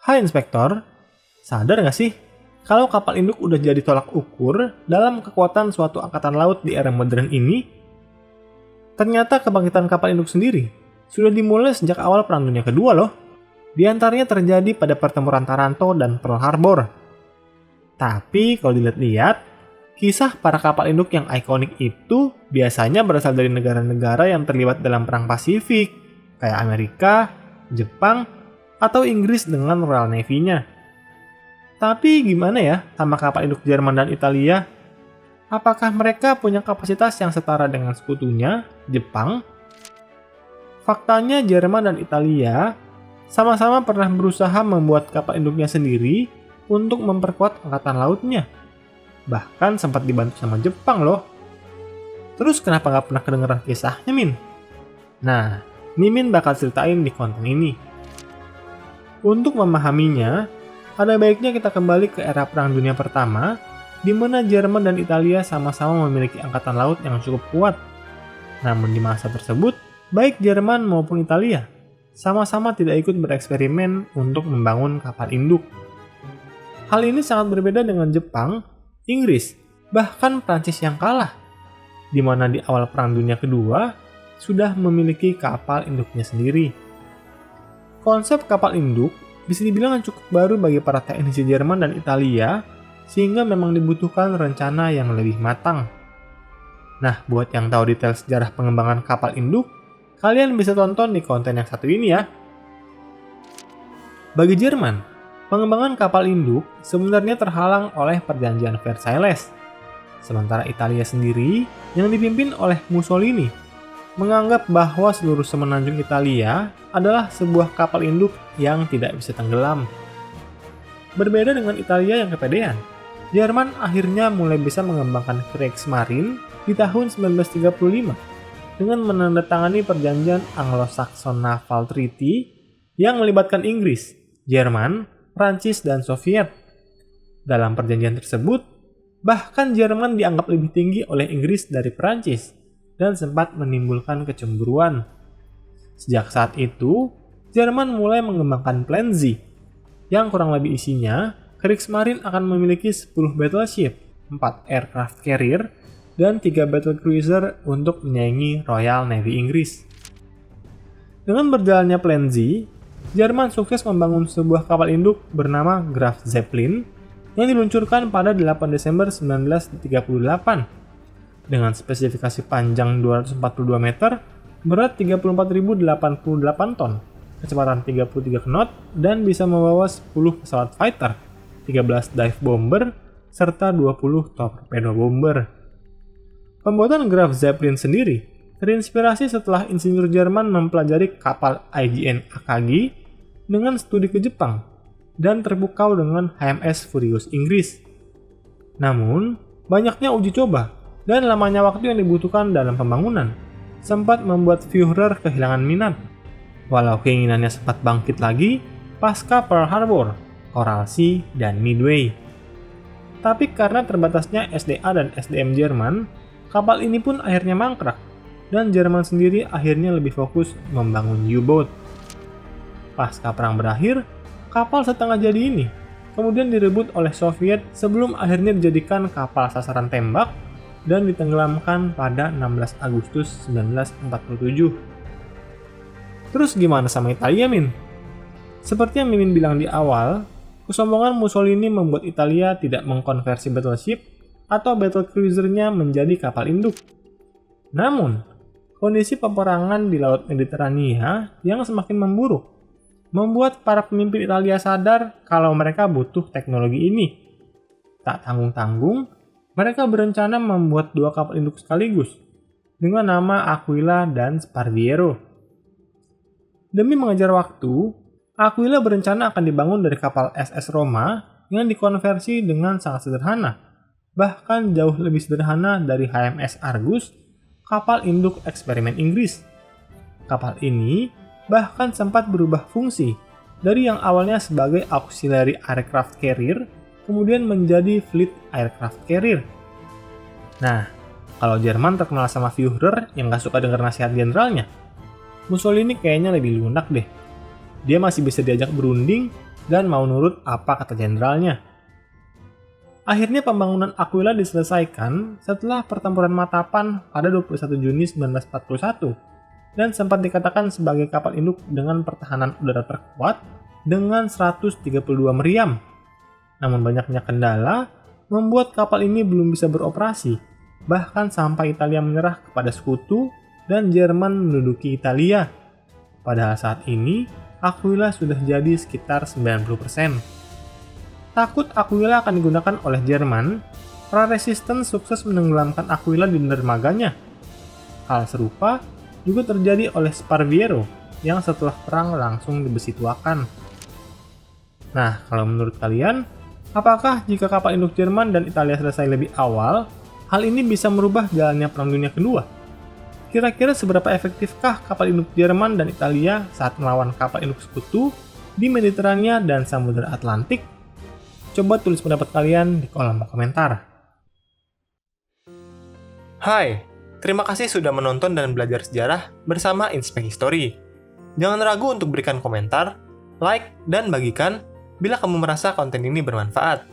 Hai Inspektor, sadar nggak sih kalau kapal induk udah jadi tolak ukur dalam kekuatan suatu angkatan laut di era modern ini? Ternyata kebangkitan kapal induk sendiri sudah dimulai sejak awal Perang Dunia Kedua loh. Di antaranya terjadi pada pertempuran Taranto dan Pearl Harbor. Tapi kalau dilihat-lihat, kisah para kapal induk yang ikonik itu biasanya berasal dari negara-negara yang terlibat dalam Perang Pasifik, kayak Amerika, Jepang, atau Inggris dengan Royal Navy-nya. Tapi gimana ya sama kapal induk Jerman dan Italia? Apakah mereka punya kapasitas yang setara dengan sekutunya, Jepang? Faktanya Jerman dan Italia sama-sama pernah berusaha membuat kapal induknya sendiri untuk memperkuat angkatan lautnya. Bahkan sempat dibantu sama Jepang loh. Terus kenapa nggak pernah kedengeran kisahnya, Min? Nah, Mimin bakal ceritain di konten ini. Untuk memahaminya, ada baiknya kita kembali ke era Perang Dunia Pertama, di mana Jerman dan Italia sama-sama memiliki angkatan laut yang cukup kuat. Namun di masa tersebut, baik Jerman maupun Italia sama-sama tidak ikut bereksperimen untuk membangun kapal induk. Hal ini sangat berbeda dengan Jepang, Inggris, bahkan Prancis yang kalah, di mana di awal Perang Dunia Kedua sudah memiliki kapal induknya sendiri. Konsep kapal induk bisa dibilang cukup baru bagi para teknisi Jerman dan Italia, sehingga memang dibutuhkan rencana yang lebih matang. Nah, buat yang tahu detail sejarah pengembangan kapal induk, kalian bisa tonton di konten yang satu ini ya. Bagi Jerman, pengembangan kapal induk sebenarnya terhalang oleh Perjanjian Versailles. Sementara Italia sendiri, yang dipimpin oleh Mussolini, menganggap bahwa seluruh semenanjung Italia adalah sebuah kapal induk yang tidak bisa tenggelam. Berbeda dengan Italia yang kepedean, Jerman akhirnya mulai bisa mengembangkan Kriegsmarine di tahun 1935 dengan menandatangani perjanjian Anglo-Saxon Naval Treaty yang melibatkan Inggris, Jerman, Prancis, dan Soviet. Dalam perjanjian tersebut, bahkan Jerman dianggap lebih tinggi oleh Inggris dari Prancis dan sempat menimbulkan kecemburuan. Sejak saat itu, Jerman mulai mengembangkan Plan Z, yang kurang lebih isinya, Kriegsmarine akan memiliki 10 battleship, 4 aircraft carrier, dan 3 battle cruiser untuk menyaingi Royal Navy Inggris. Dengan berjalannya Plan Z, Jerman sukses membangun sebuah kapal induk bernama Graf Zeppelin yang diluncurkan pada 8 Desember 1938 dengan spesifikasi panjang 242 meter, berat 34.088 ton, kecepatan 33 knot, dan bisa membawa 10 pesawat fighter, 13 dive bomber, serta 20 torpedo bomber. Pembuatan Graf Zeppelin sendiri terinspirasi setelah insinyur Jerman mempelajari kapal IJN Akagi dengan studi ke Jepang dan terpukau dengan HMS Furious Inggris. Namun, banyaknya uji coba dan lamanya waktu yang dibutuhkan dalam pembangunan sempat membuat Führer kehilangan minat, walau keinginannya sempat bangkit lagi pasca Pearl Harbor, Coral Sea, dan Midway. Tapi karena terbatasnya SDA dan SDM Jerman, kapal ini pun akhirnya mangkrak, dan Jerman sendiri akhirnya lebih fokus membangun U-boat. Pasca perang berakhir, kapal setengah jadi ini kemudian direbut oleh Soviet sebelum akhirnya dijadikan kapal sasaran tembak dan ditenggelamkan pada 16 Agustus 1947. Terus gimana sama Italia, Min? Seperti yang Mimin bilang di awal, kesombongan Mussolini membuat Italia tidak mengkonversi battleship atau battle cruiser-nya menjadi kapal induk. Namun, kondisi peperangan di Laut Mediterania yang semakin memburuk membuat para pemimpin Italia sadar kalau mereka butuh teknologi ini. Tak tanggung-tanggung, mereka berencana membuat 2 kapal induk sekaligus dengan nama Aquila dan Sparviero. Demi mengejar waktu, Aquila berencana akan dibangun dari kapal SS Roma yang dikonversi dengan sangat sederhana, bahkan jauh lebih sederhana dari HMS Argus, kapal induk eksperimen Inggris. Kapal ini bahkan sempat berubah fungsi dari yang awalnya sebagai auxiliary aircraft carrier kemudian menjadi fleet aircraft carrier. Nah, kalau Jerman terkenal sama Führer yang gak suka dengar nasihat jenderalnya, Mussolini kayaknya lebih lunak deh. dia masih bisa diajak berunding dan mau nurut apa kata jenderalnya. Akhirnya pembangunan Aquila diselesaikan setelah pertempuran Matapan pada 21 Juni 1941 dan sempat dikatakan sebagai kapal induk dengan pertahanan udara terkuat dengan 132 meriam. Namun banyaknya kendala membuat kapal ini belum bisa beroperasi, bahkan sampai Italia menyerah kepada sekutu dan Jerman menduduki Italia. Padahal saat ini Aquila sudah jadi sekitar 90%. Takut Aquila akan digunakan oleh Jerman, Pra-Resistance sukses menenggelamkan Aquila di dermaganya. Hal serupa juga terjadi oleh Sparviero yang setelah perang langsung dibesituakan. Nah, kalau menurut kalian, apakah jika kapal induk Jerman dan Italia selesai lebih awal, hal ini bisa merubah jalannya Perang Dunia Kedua? Kira-kira seberapa efektifkah kapal induk Jerman dan Italia saat melawan kapal induk sekutu di Mediterania dan Samudra Atlantik? Coba tulis pendapat kalian di kolom komentar. Hai, terima kasih sudah menonton dan belajar sejarah bersama Inspek History. Jangan ragu untuk berikan komentar, like, dan bagikan bila kamu merasa konten ini bermanfaat.